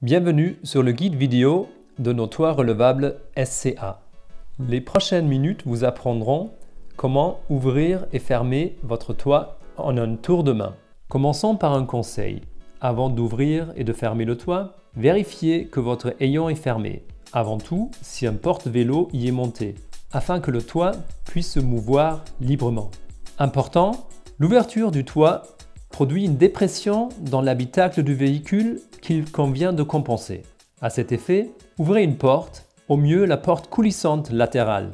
Bienvenue sur le guide vidéo de nos toits relevables SCA. Les prochaines minutes vous apprendront comment ouvrir et fermer votre toit en un tour de main. Commençons par un conseil. Avant d'ouvrir et de fermer le toit, vérifiez que votre hayon est fermé. Avant tout, si un porte-vélo y est monté, afin que le toit puisse se mouvoir librement. Important, l'ouverture du toit produit une dépression dans l'habitacle du véhicule qu'il convient de compenser. À cet effet, ouvrez une porte, au mieux la porte coulissante latérale.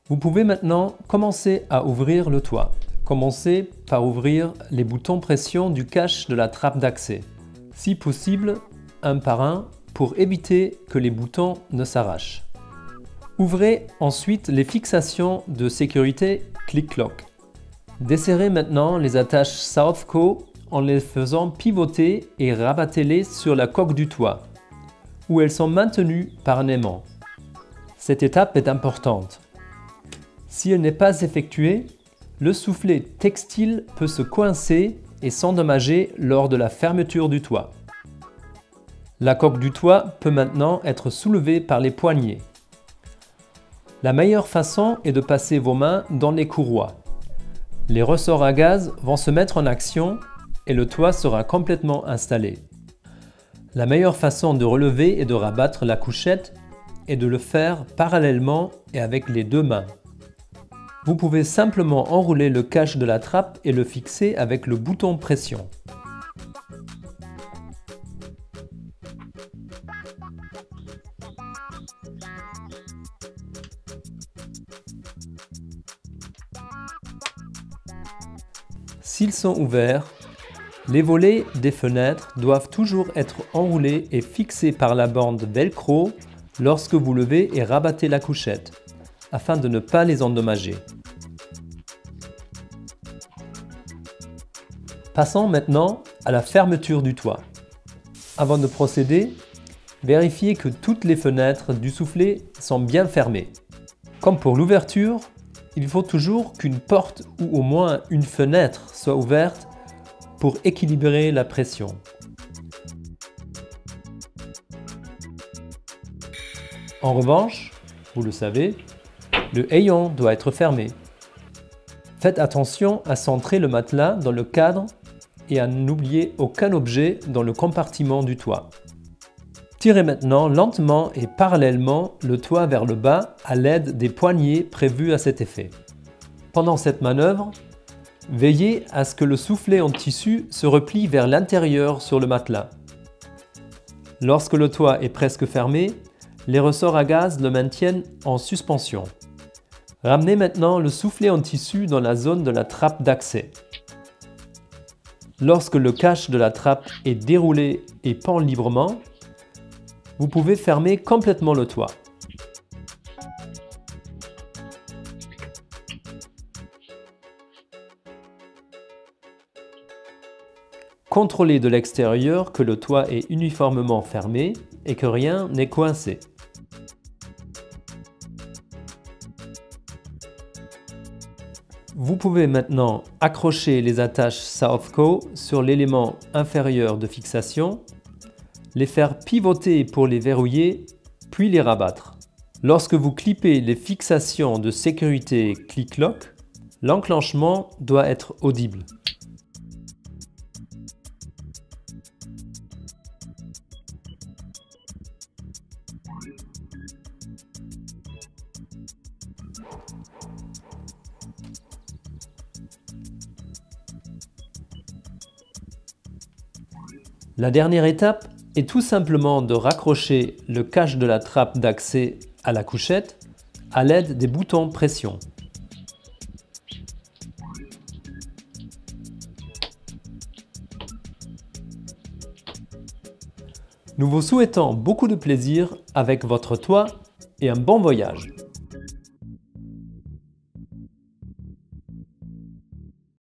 Vous pouvez maintenant commencer à ouvrir le toit. Commencez par ouvrir les boutons pression du cache de la trappe d'accès. Si possible, un par un pour éviter que les boutons ne s'arrachent. Ouvrez ensuite les fixations de sécurité Click-Lock. Desserrez maintenant les attaches Southco en les faisant pivoter et rabattez-les sur la coque du toit, où elles sont maintenues par un aimant. Cette étape est importante. Si elle n'est pas effectuée, le soufflet textile peut se coincer et s'endommager lors de la fermeture du toit. La coque du toit peut maintenant être soulevée par les poignées. La meilleure façon est de passer vos mains dans les courroies. Les ressorts à gaz vont se mettre en action et le toit sera complètement installé. La meilleure façon de relever et de rabattre la couchette est de le faire parallèlement et avec les deux mains. Vous pouvez simplement enrouler le cache de la trappe et le fixer avec le bouton pression. S'ils sont ouverts, les volets des fenêtres doivent toujours être enroulés et fixés par la bande velcro lorsque vous levez et rabattez la couchette, afin de ne pas les endommager. Passons maintenant à la fermeture du toit. Avant de procéder, vérifiez que toutes les fenêtres du soufflet sont bien fermées. Comme pour l'ouverture, il faut toujours qu'une porte ou au moins une fenêtre soit ouverte pour équilibrer la pression. En revanche, vous le savez, le hayon doit être fermé. Faites attention à centrer le matelas dans le cadre et à n'oublier aucun objet dans le compartiment du toit. Tirez maintenant lentement et parallèlement le toit vers le bas à l'aide des poignées prévues à cet effet. Pendant cette manœuvre, veillez à ce que le soufflet en tissu se replie vers l'intérieur sur le matelas. Lorsque le toit est presque fermé, les ressorts à gaz le maintiennent en suspension. Ramenez maintenant le soufflet en tissu dans la zone de la trappe d'accès. Lorsque le cache de la trappe est déroulé et pend librement, vous pouvez fermer complètement le toit. Contrôlez de l'extérieur que le toit est uniformément fermé et que rien n'est coincé. Vous pouvez maintenant accrocher les attaches Southco sur l'élément inférieur de fixation, les faire pivoter pour les verrouiller, puis les rabattre. Lorsque vous clippez les fixations de sécurité Click-Lock, l'enclenchement doit être audible. La dernière étape est tout simplement de raccrocher le cache de la trappe d'accès à la couchette à l'aide des boutons pression. Nous vous souhaitons beaucoup de plaisir avec votre toit et un bon voyage.